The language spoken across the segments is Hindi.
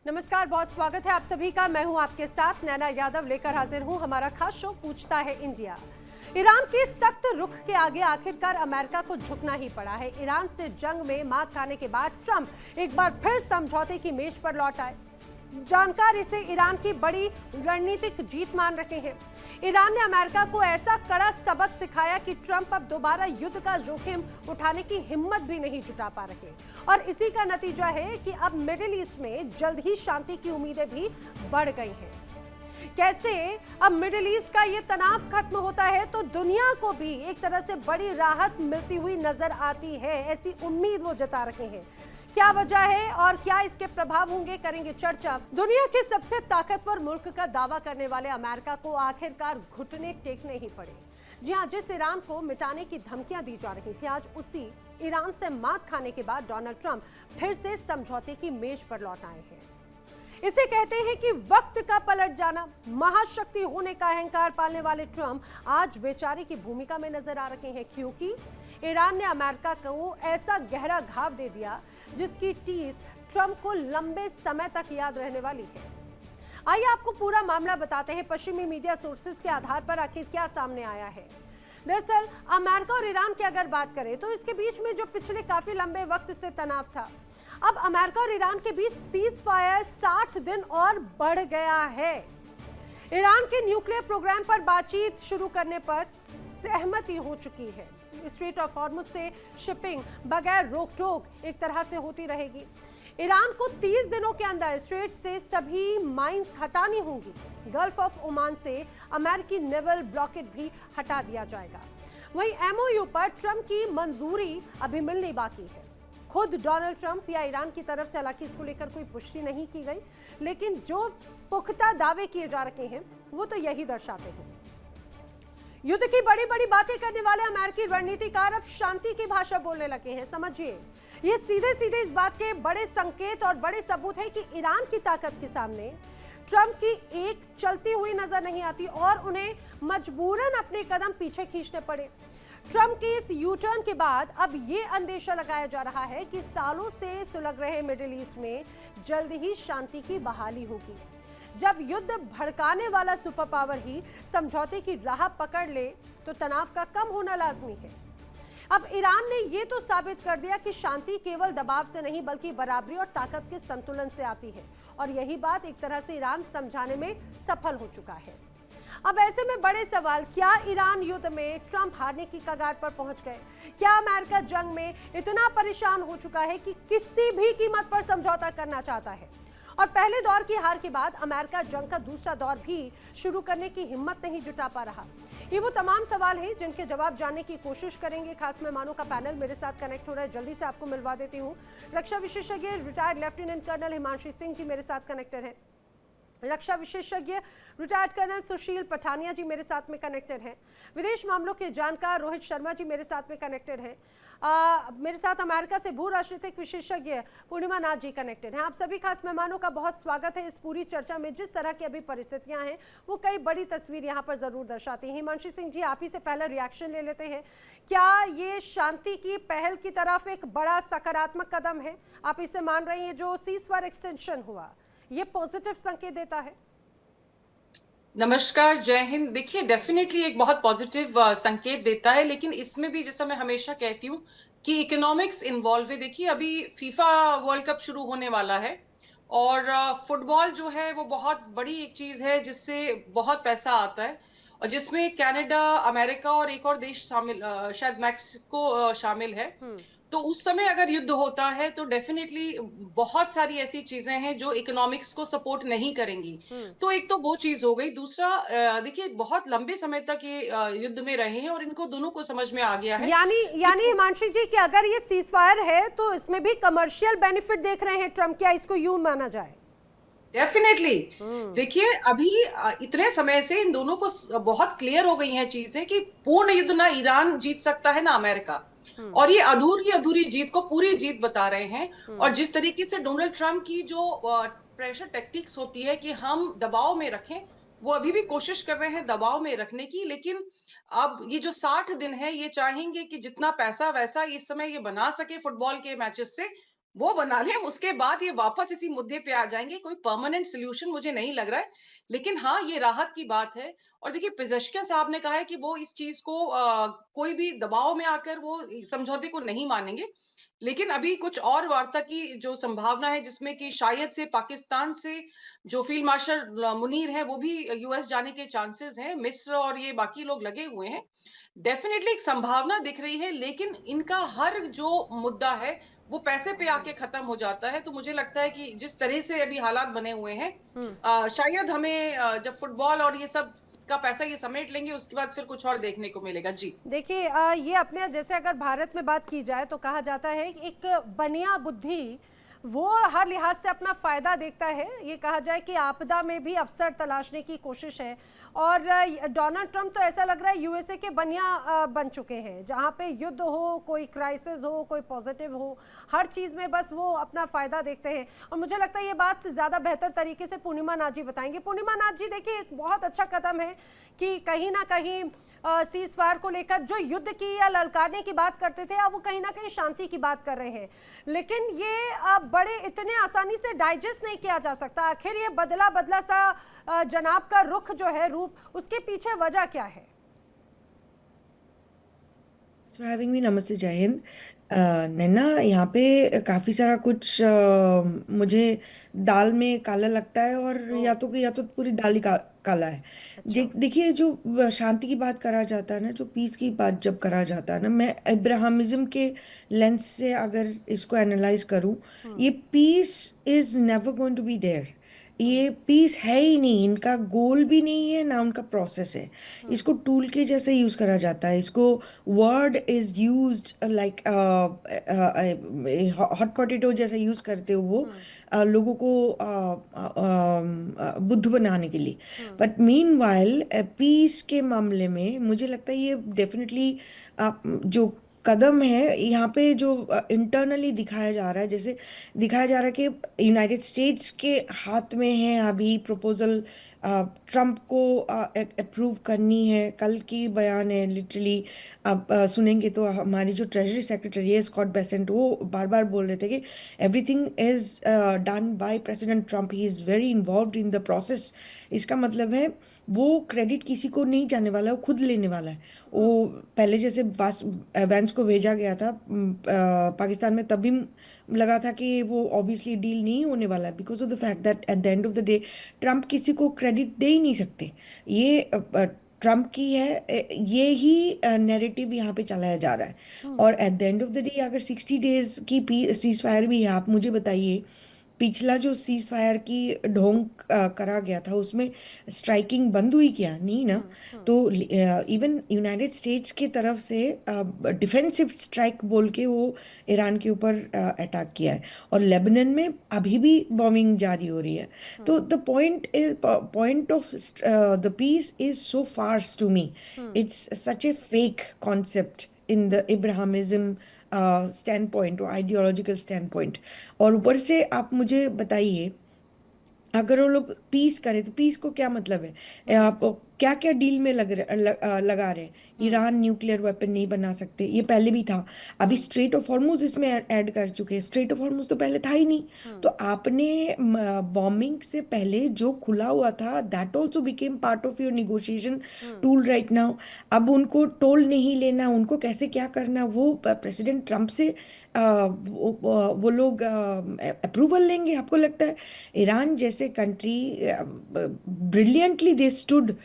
नमस्कार, बहुत स्वागत है आप सभी का। मैं हूं आपके साथ नैना यादव लेकर हाजिर हूं हमारा खास शो पूछता है इंडिया। ईरान के सख्त रुख के आगे आखिरकार अमेरिका को झुकना ही पड़ा है। ईरान से जंग में मात खाने के बाद ट्रंप एक बार फिर समझौते की मेज पर लौट आए। जानकार इसे ईरान की बड़ी रणनीतिक जीत मान रहे हैं। ईरान ने अमेरिका को ऐसा कड़ा सबक सिखाया कि ट्रंप अब दोबारा युद्ध का जोखिम उठाने की हिम्मत भी नहीं जुटा पा रहे और इसी का नतीजा है कि अब मिडिल ईस्ट में जल्द ही शांति की उम्मीदें भी बढ़ गई हैं। कैसे अब मिडिल ईस्ट का ये तनाव खत्म होता है तो दुनिया को भी एक तरह से बड़ी राहत मिलती हुई नजर आती है, ऐसी उम्मीद वो जता रहे हैं। क्या वजह है और क्या इसके प्रभाव होंगे, करेंगे चर्चा। दुनिया के सबसे ताकतवर मुल्क का दावा करने वाले अमेरिका को आखिरकार घुटने टेकने ही पड़े। जी हां, जिस ईरान को मिटाने की धमकियां दी जा रही थी, आज उसी ईरान से मात खाने के बाद डोनाल्ड ट्रंप फिर से समझौते की मेज पर लौट आए हैं। इसे कहते हैं कि वक्त का पलट जाना। महाशक्ति होने का अहंकार पालने वाले ट्रंप आज बेचारे की भूमिका में नजर आ रहे हैं, क्योंकि ईरान ने अमेरिका को ऐसा गहरा घाव दे दिया जिसकी टीस ट्रंप को लंबे समय तक याद रहने वाली है। आइए आपको पूरा मामला बताते हैं। पश्चिमी मीडिया सोर्सेज के आधार पर आखिर क्या सामने आया है। दरअसल अमेरिका और ईरान की अगर बात करें तो इसके बीच में जो पिछले काफी लंबे वक्त से तनाव था, अब अमेरिका और ईरान के बीच सीज फायर 60 दिन और बढ़ गया है। ईरान के न्यूक्लियर प्रोग्राम पर बातचीत शुरू करने पर सहमति हो चुकी है। स्ट्रेट ऑफ हॉर्मुज से शिपिंग बगैर रोक टोक एक तरह से होती रहेगी। ईरान को 30 दिनों के अंदर स्ट्रेट से सभी माइंस हटानी होंगी। गल्फ ऑफ ओमान से अमेरिकी नेवल ब्लॉकेट भी हटा दिया जाएगा। वहीं एमओयू पर ट्रंप की मंजूरी अभी मिलनी बाकी है। खुद डोनाल्ड ट्रंप या ईरान की तरफ से हालांकि इसको लेकर कोई पुष्टि नहीं की गई, लेकिन जो पुख्ता दावे किए जा रहे हैं वो तो यही दर्शाते हैं। युद्ध की बड़ी बड़ी बातें करने वाले अमेरिकी रणनीतिकार अब शांति की भाषा बोलने लगे हैं। समझिए, ये सीधे सीधे इस बात के बड़े संकेत और बड़े सबूत है कि ईरान की ताकत के सामने ट्रंप की एक चलती हुई नजर नहीं आती और उन्हें मजबूरन अपने कदम पीछे खींचने पड़े। ट्रंप के इस यू टर्न के बाद अब ये अंदेशा लगाया जा रहा है कि सालों से सुलग रहे मिडिल ईस्ट में जल्द ही शांति की बहाली होगी। जब युद्ध भड़काने वाला सुपर पावर ही समझौते की राह पकड़ ले तो तनाव का कम होना लाजमी है। अब ईरान ने यह तो साबित कर दिया कि शांति केवल दबाव से नहीं बल्कि बराबरी और ताकत के संतुलन से आती है, और यही बात एक तरह से ईरान समझाने में सफल हो चुका है। अब ऐसे में बड़े सवाल, क्या ईरान युद्ध में ट्रंप हारने की कगार पर पहुंच गए? क्या अमेरिका जंग में इतना परेशान हो चुका है कि किसी भी कीमत पर समझौता करना चाहता है? और पहले दौर की हार के बाद अमेरिका जंग का दूसरा दौर भी शुरू करने की हिम्मत नहीं जुटा पा रहा। ये वो तमाम सवाल हैं जिनके जवाब जानने की कोशिश करेंगे। खास मेहमानों का पैनल मेरे साथ कनेक्ट हो रहा है, जल्दी से आपको मिलवा देती हूँ। रक्षा विशेषज्ञ retired lieutenant colonel Himanshu Singh ji मेरे साथ कनेक्टेड हैं। रक्षा विशेषज्ञ रिटायर्ड कर्नल सुशील पठानिया जी मेरे साथ में कनेक्टेड हैं। विदेश मामलों के जानकार रोहित शर्मा जी मेरे साथ में कनेक्टेड हैं। मेरे साथ अमेरिका से भू राजनीतिक विशेषज्ञ पूर्णिमा नाथ जी कनेक्टेड हैं। आप सभी खास मेहमानों का बहुत स्वागत है इस पूरी चर्चा में। जिस तरह की अभी परिस्थितियां हैं वो कई बड़ी तस्वीर यहाँ पर जरूर दर्शाती हैं। हिमांशु सिंह जी, आप ही से पहले रिएक्शन ले लेते हैं। क्या ये शांति की पहल की तरफ एक बड़ा सकारात्मक कदम है? आप इसे मान रही हैं जो सीज फायर एक्सटेंशन हुआ, ये पॉजिटिव संकेत देता है? नमस्कार, जय हिंद। देखिए, डेफिनेटली एक बहुत पॉजिटिव संकेत देता है, लेकिन इसमें भी जैसा मैं हमेशा कहती हूँ कि इकोनॉमिक्स इन्वॉल्व है। देखिए, अभी फीफा वर्ल्ड कप शुरू होने वाला है और फुटबॉल जो है वो बहुत बड़ी एक चीज है जिससे बहुत पैसा आता है, और जिसमें कनाडा, अमेरिका और एक और देश शामिल, शायद मैक्सिको शामिल है। तो उस समय अगर युद्ध होता है तो डेफिनेटली बहुत सारी ऐसी चीजें हैं जो इकोनॉमिक्स को सपोर्ट नहीं करेंगी। तो एक तो वो चीज हो गई। दूसरा, देखिए, बहुत लंबे समय तक ये युद्ध में रहे हैं और इनको दोनों को समझ में आ गया है यानी कि हिमांशु जी कि अगर ये सीज फायर है तो इसमें भी कमर्शियल बेनिफिट देख रहे हैं ट्रंप, क्या इसको यूं माना जाए? डेफिनेटली। देखिए, अभी इतने समय से इन दोनों को बहुत क्लियर हो गई हैं चीजें कि पूर्ण युद्ध ना ईरान जीत सकता है ना अमेरिका, और ये अधूरी अधूरी जीत को पूरी जीत बता रहे हैं। और जिस तरीके से डोनाल्ड ट्रंप की जो प्रेशर टैक्टिक्स होती है कि हम दबाव में रखें, वो अभी भी कोशिश कर रहे हैं दबाव में रखने की। लेकिन अब ये जो 60 दिन है, ये चाहेंगे कि जितना पैसा वैसा इस समय ये बना सके फुटबॉल के मैचेस से, वो बना लें, उसके बाद ये वापस इसी मुद्दे पे आ जाएँगे, कोई परमानेंट सॉल्यूशन मुझे नहीं लग रहा है। लेकिन हाँ, ये राहत की बात है और देखिए पिज़ेशकियान साहब ने कहा है कि वो इस चीज़ को कोई भी दबाव में आकर वो समझौते को नहीं मानेंगे। लेकिन अभी कुछ और वार्ता की जो संभावना है जिसमें कि शायद से पाकिस्तान से जो फील्ड मार्शल मुनीर हैं, वो भी यूएस जाने के चांसेस हैं। मिस्र और ये बाकी लोग लगे हुए हैं। डेफ़िनेटली एक संभावना दिख रही है, लेकिन इनका हर जो मुद्दा है, वो पैसे पे आके खत्म हो जाता है। तो मुझे लगता है कि जिस तरह से अभी हालात बने हुए हैं हम्म। शायद हमें जब फुटबॉल और ये सब का पैसा ये समेट लेंगे, उसके बाद फिर कुछ और देखने को मिलेगा। जी। देखिए ये अपने जैसे अगर भारत में बात की जाए तो कहा जाता है कि एक बनिया बुद्धि वो हर लिहाज से अपना फायदा देखता है। ये कहा जाए कि आपदा में भी अवसर तलाशने की कोशिश है। और डोनाल्ड ट्रंप तो ऐसा लग रहा है यूएसए के बनिया बन चुके हैं, जहाँ पे युद्ध हो, कोई क्राइसिस हो, कोई पॉजिटिव हो, हर चीज़ में बस वो अपना फायदा देखते हैं। और मुझे लगता है ये बात ज़्यादा बेहतर तरीके से पूर्णिमा नाथ जी बताएंगे। पूर्णिमा नाथ जी, देखिए एक बहुत अच्छा कदम है कि कहीं ना कहीं सीज फायर को लेकर जो युद्ध की या ललकारने की बात करते थे, अब वो कहीं ना कहीं शांति की बात कर रहे हैं। लेकिन ये बड़े इतने आसानी से डाइजेस्ट नहीं किया जा सकता। आखिर ये बदला बदला सा जनाब का रुख जो है, रूप, उसके पीछे वजह क्या है? For having me. नमस्ते, जय हिंद। नैना, यहाँ पे काफ़ी सारा कुछ मुझे दाल में काला लगता है, और ओ, या तो पूरी दाल ही काला है। अच्छा। देखिए, जो शांति की बात करा जाता है ना, जो पीस की बात जब करा जाता है ना, मैं अब्राहमिज्म के लेंस से अगर इसको एनालाइज करूँ, हम्म। ये peace is never going to be there. Hmm. ये पीस है ही नहीं, इनका गोल भी नहीं है ना, उनका प्रोसेस है। हम्म। इसको टूल के जैसे यूज करा जाता है। इसको word is used like hot potato जैसा यूज करते हो वो हम्म। लोगों को बुद्ध बनाने के लिए। हम्म। बट मीन वाइल पीस के मामले में मुझे लगता है ये डेफिनेटली जो कदम है यहाँ पे जो इंटरनली दिखाया जा रहा है, जैसे दिखाया जा रहा है कि यूनाइटेड स्टेट्स के हाथ में है अभी प्रपोजल ट्रम्प को अप्रूव करनी है। कल की बयान है लिटरली। आप सुनेंगे तो हमारी जो ट्रेजरी सेक्रेटरी है स्कॉट बेसेंट, वो बार बार बोल रहे थे कि everything is done by president Trump, he is very involved in the process. इसका मतलब है वो क्रेडिट किसी को नहीं जाने वाला है, वो खुद लेने वाला है। वो पहले जैसे वैंस को भेजा गया था पाकिस्तान में, तभी लगा था कि वो ऑब्वियसली डील नहीं होने वाला है, because of the fact that at the end of the day Trump किसी को क्रेडिट दे ही नहीं सकते। ये ट्रम्प की है। ये ही नैरेटिव यहाँ पे चलाया जा रहा है। हम्म। और at the end of the day अगर 60 डेज की सीज फायर भी है, आप मुझे बताइए, पिछला जो सीज फायर की ढोंग करा गया था उसमें स्ट्राइकिंग बंद हुई क्या? नहीं ना। हम्म। हम्म। तो इवन यूनाइटेड स्टेट्स की तरफ से डिफेंसिव स्ट्राइक बोल के वो ईरान के ऊपर अटैक किया है, और लेबनान में अभी भी बॉम्बिंग जारी हो रही है। तो the point of the peace is so farce to me. Hmm. It's such a fake concept in the Ibrahimism stand point और आइडियोलॉजिकल स्टैंड पॉइंट। और ऊपर से आप मुझे बताइए, अगर वो लोग पीस करें तो पीस को क्या मतलब है? हम्म। आप क्या क्या डील में लगा रहे हैं? हम्म। ईरान न्यूक्लियर वेपन नहीं बना सकते, ये पहले भी था। अभी हम्म। स्ट्रेट ऑफ हॉर्मुज इसमें ऐड कर चुके हैं। स्ट्रेट ऑफ हॉर्मुज तो पहले था ही नहीं। हम्म। तो आपने बॉम्बिंग से पहले जो खुला हुआ था, that also became part of your negotiation hmm. Tool right now. अब उनको टोल नहीं लेना, उनको कैसे क्या करना, वो प्रेसिडेंट ट्रम्प से वो लोग अप्रूवल लेंगे, आपको लगता है? ईरान जैसे country brilliantly they stood,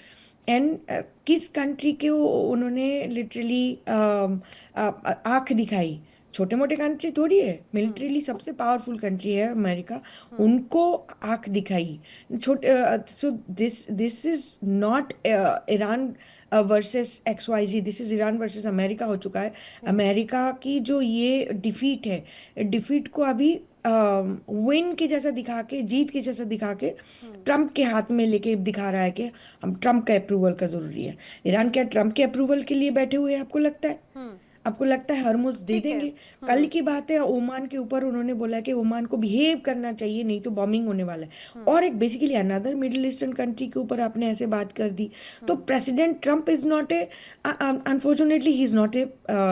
and किस कंट्री के उन्होंने लिटरली आंख दिखाई? छोटे मोटे कंट्री थोड़ी है, हम्म। मिलिट्रीली सबसे पावरफुल कंट्री है अमेरिका, हम्म। उनको आंख दिखाई। छोटे so this is not Iran versus XYZ, this is Iran versus America हो चुका है। हम्म। अमेरिका की जो ये डिफीट है, डिफीट को अभी विन के जैसा दिखा के, जीत के जैसा दिखा के हम्म। ट्रम्प के हाथ में लेके दिखा रहा है कि हम ट्रम्प का अप्रूवल का जरूरी है। ईरान क्या ट्रम्प के अप्रूवल के लिए बैठे हुए हैं, आपको लगता है? हम्म। आपको लगता है हरमुज दे ठीक है। देंगे? कल की बात है, ओमान के ऊपर उन्होंने बोला कि ओमान को बिहेव करना चाहिए, नहीं तो बॉम्बिंग होने वाला है। और एक basically another middle eastern country के ऊपर आपने ऐसे बात कर दी। तो president Trump is not a, unfortunately he is not a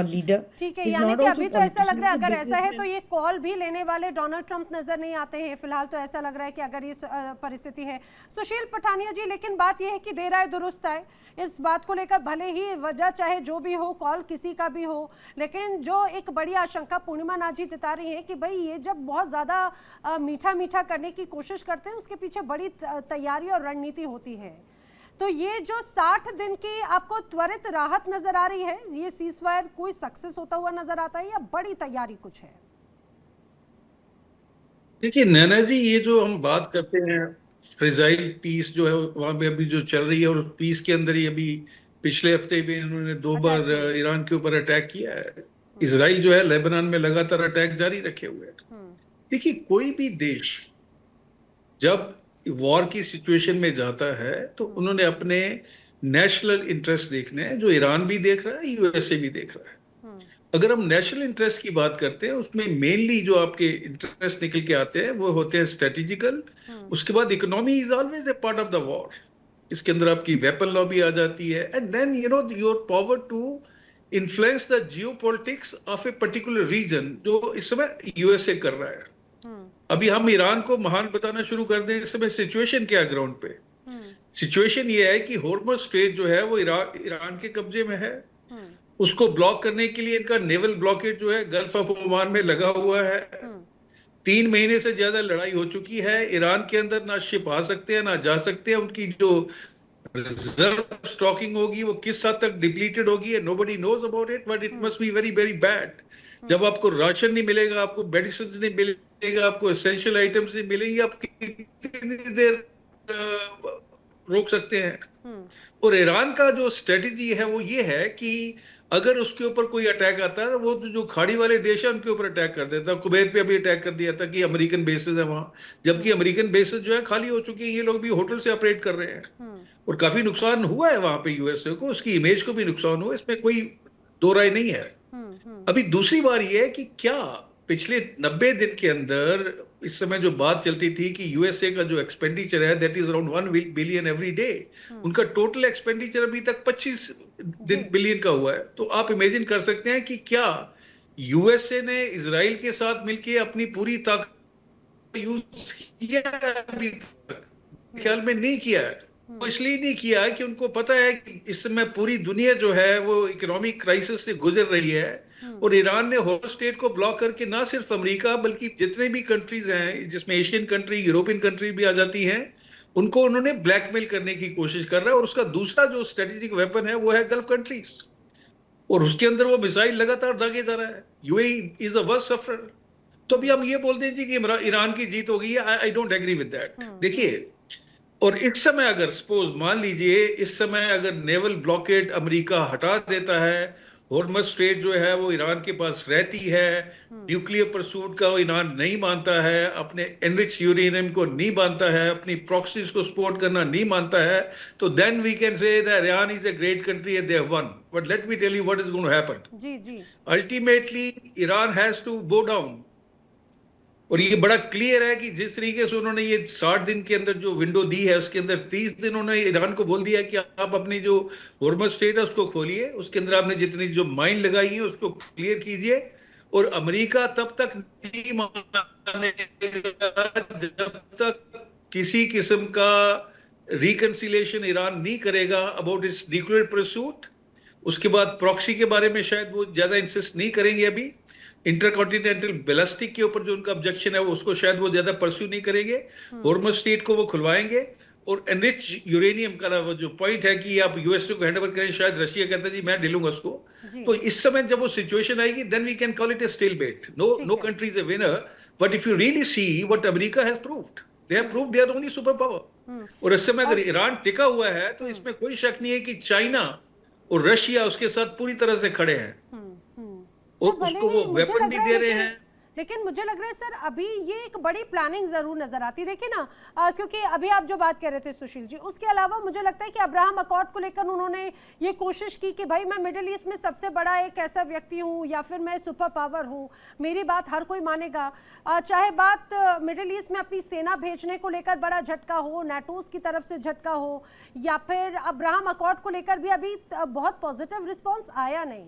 leader, ठीक है, ही इज यानी नॉट कि आल्सो अभी तो ऐसा लग पॉलिटिशियन, रहा है वो अगर ऐसा है तो बिजनेसमैन। ये कॉल भी लेने वाले डोनाल्ड ट्रंप नजर नहीं आते हैं फिलहाल। तो ऐसा लग रहा है कि अगर ये परिस्थिति है। सुशील पठानिया जी, लेकिन बात ये है कि देर आए दुरुस्त आए, इस बात को लेकर भले ही वजह चाहे जो भी हो, कॉल किसी का भी हो, लेकिन जो एक बड़ी आशंका पूर्णिमा नाजी जता रही है कि भाई ये जब बहुत ज्यादा मीठा मीठा करने की कोशिश करते हैं, उसके पीछे बड़ी तैयारी और रणनीति होती है। तो ये जो 60 दिन की आपको त्वरित राहत नजर आ रही है, ये सीजफायर कोई सक्सेस होता हुआ नजर आता है या बड़ी तैयारी कुछ है? देखिए नैना जी, ये जो हम बात करते हैं फ्रेजाइल पीस जो है वहां पे अभी जो चल रही है, और पीस के अंदर ही अभी पिछले हफ्ते भी इन्होंने 2 बार ईरान के ऊपर अटैक किया है। इसराइल जो है लेबनान में लगातार अटैक जारी रखे हुए है। देखिए कोई भी देश जब वॉर की सिचुएशन में जाता है तो उन्होंने अपने नेशनल इंटरेस्ट देखने हैं, जो ईरान भी देख रहा है, यूएसए भी देख रहा है। अगर हम नेशनल इंटरेस्ट की बात करते हैं, उसमें मेनली जो आपके इंटरेस्ट निकल के आते हैं वो होते हैं स्ट्रेटेजिकल। उसके बाद economy is always a part of the war. इसके अंदर आपकी वेपन लॉबी आ जाती है, and then your power to influence the geopolitics of a particular region, जो इस समय यूएसए कर रहा है। अभी हम ईरान को महान बताना शुरू कर दें, इस समय सिचुएशन क्या है ग्राउंड पे? सिचुएशन ये है कि होर्मुज स्ट्रेट जो है वो ईरान के कब्जे में है। उसको ब्लॉक करने के लिए इनका नेवल ब्लॉकेट जो है गल्फ ऑफ ओमान में लगा हुआ है। 3 महीने से ज्यादा लड़ाई हो चुकी है। ईरान के अंदर ना शिप आ सकते हैं ना जा सकते हैं। उनकी जो रिजर्व स्टॉकिंग होगी वो किस हद तक डिप्लीटेड होगी, nobody knows about it, but it must be very very bad. जब आपको राशन नहीं मिलेगा, आपको मेडिसिन नहीं मिलेगा, आपको एसेंशियल आइटम्स नहीं मिलेंगी, आप कितनी देर रोक सकते हैं? और ईरान का जो स्ट्रेटेजी है वो ये है कि अगर उसके ऊपर कोई अटैक आता है, वो जो खाड़ी वाले देश है उनके ऊपर अटैक कर देता है। कुवैत पे अभी अटैक कर दिया था कि अमेरिकन बेसेस है वहां, जबकि अमेरिकन बेसेस जो है खाली हो चुकी है। ये लोग भी होटल से ऑपरेट कर रहे हैं और काफी नुकसान हुआ है वहां पे यूएसए को, उसकी इमेज को भी नुकसान हुआ, इसमें कोई दो राय नहीं है। अभी दूसरी बार ये है कि क्या पिछले 90 दिन के अंदर इस समय जो बात चलती थी कि यूएसए का जो एक्सपेंडिचर है that is around 1 billion every day, उनका टोटल एक्सपेंडिचर अभी तक 25 बिलियन का हुआ है। तो आप इमेजिन कर सकते हैं कि क्या यूएसए ने इजराइल के साथ मिलकर अपनी पूरी ताकत यूज किया अभी तक? ख्याल में नहीं किया है। वो इसलिए नहीं किया है कि उनको पता है कि इस समय पूरी दुनिया जो है वो इकोनॉमिक क्राइसिस से गुजर रही है, और ईरान ने होल स्टेट को ब्लॉक करके ना सिर्फ अमेरिका बल्कि जितने भी कंट्रीज हैं, जिसमें एशियन कंट्री, यूरोपियन कंट्री भी आ जाती हैं, उनको उन्होंने ब्लैकमेल करने की कोशिश कर रहा है। और उसका दूसरा जो स्ट्रेटेजिक वेपन है वो है गल्फ कंट्रीज, और उसके अंदर वो मिसाइल लगातार दागे जा रहा है। UAE is the worst sufferer. तो अभी हम ये बोलते हैं जी कि ईरान की जीत हो गई है, I don't agree with that. देखिए, और इस समय अगर सपोज मान लीजिए इस समय अगर नेवल ब्लॉकेट अमेरिका हटा देता है, हॉर्मज स्ट्रेट जो है वो ईरान के पास रहती है, न्यूक्लियर परसूट का वो ईरान नहीं मानता है, अपने एनरिच यूरेनियम को नहीं मानता है, अपनी प्रॉक्सीज को सपोर्ट करना नहीं मानता है, तो then we can say that Iran is a great country and they have one. But let me tell you what is going to happen. जी जी, ultimately Iran has to go down. और ये बड़ा क्लियर है कि जिस तरीके से उन्होंने ये 60 दिन के अंदर जो विंडो दी है, उसके अंदर 30 दिन उन्होंने ईरान को बोल दिया कि आप अपनी जो हॉर्मज स्ट्रेट है उसको खोलिए, उसके अंदर आपने जितनी जो माइन लगाई है उसको क्लियर कीजिए। और अमेरिका तब तक नहीं मानेगा जब तक किसी किस्म का रिकंसिलिएशन ईरान नहीं करेगा अबाउट इट्स न्यूक्लियर परसूट। उसके बाद प्रॉक्सी के बारे में शायद वो ज्यादा इंसिस्ट नहीं करेंगे। अभी इंटरकॉन्टिनेंटल बैलिस्टिक के ऊपर जो उनका ऑब्जेक्शन है वो उसको शायद वो ज्यादा परस्यू नहीं करेंगे। हॉर्मज स्ट्रेट को वो खुलवाएंगे, और एनरिच यूरेनियम का वो जो पॉइंट है कि आप यूएसए को हैंडओवर करें, शायद रशिया कहता है जी मैं ढिलूंगा उसको। तो इस समय जब वो सिचुएशन आएगी then we can call it a stalemate. No country is a winner, but if you really see what America has proved, they have proved they are only super power. और इस समय अगर ईरान टिका हुआ है तो इसमें कोई शक नहीं है कि चाइना और रशिया उसके साथ पूरी तरह से खड़े हैं, और उसको वो वेपन भी दे रहे हैं। लेकिन मुझे लग रहा है सर अभी ये एक बड़ी प्लानिंग जरूर नजर आती है। देखिए ना, क्योंकि अभी आप जो बात कर रहे थे सुशील जी, उसके अलावा मुझे लगता है कि अब्राहम अकॉर्ड को लेकर उन्होंने ये कोशिश की कि भाई मैं मिडिल ईस्ट में सबसे बड़ा एक ऐसा व्यक्ति हूँ या फिर मैं सुपर पावर हूँ, मेरी बात हर कोई मानेगा। चाहे बात मिडिल ईस्ट में अपनी सेना भेजने को लेकर बड़ा झटका हो, नाटोस की तरफ से झटका हो, या फिर अब्राहम अकॉर्ड को लेकर भी अभी बहुत पॉजिटिव रिस्पॉन्स आया नहीं।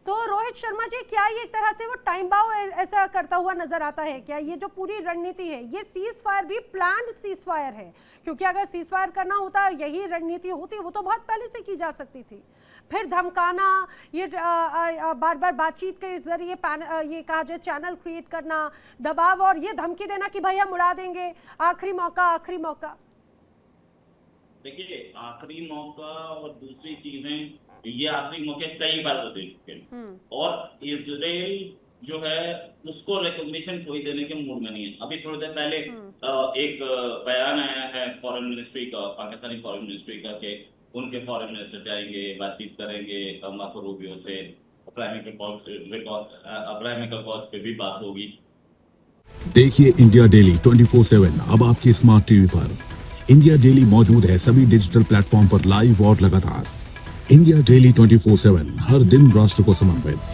तो रोहित शर्मा जी, क्या ये एक तरह से वो टाइम बाउ ऐसा करता हुआ नजर आता है क्या? ये जो पूरी रणनीति है, ये सीज फायर भी प्लान्ड सीज फायर है, क्योंकि अगर सीज फायर करना होता, यही रणनीति होती, वो तो बहुत पहले से की जा सकती थी। फिर धमकाना, ये बार बार बातचीत के जरिए ये कहा जाए चैनल क्रिएट करना, दबाव और ये धमकी देना कि भाई हम उड़ा देंगे, आखिरी मौका आखिरी मौका। देखिए, आखिरी मौका और दूसरी चीजें, ये आखिरी मौके कई बार तो दे चुके हैं, और इजराइल जो है उसको रिकॉग्निशन कोई देने के मूड में नहीं है। अभी थोड़ी देर पहले एक बयान आया है फॉरेन मिनिस्ट्री का, पाकिस्तानी फॉरेन मिनिस्ट्री का, कि उनके फॉरेन मिनिस्टर जाएंगे, बातचीत करेंगे मार्को रूबियो से, अब्राहम अकॉर्ड पे भी बात होगी। देखिए इंडिया डेली 24/7 अब आपकी स्मार्ट टीवी पर। इंडिया डेली मौजूद है सभी डिजिटल प्लेटफॉर्म पर लाइव और लगातार। इंडिया डेली 24/7 हर दिन राष्ट्र को समर्पित।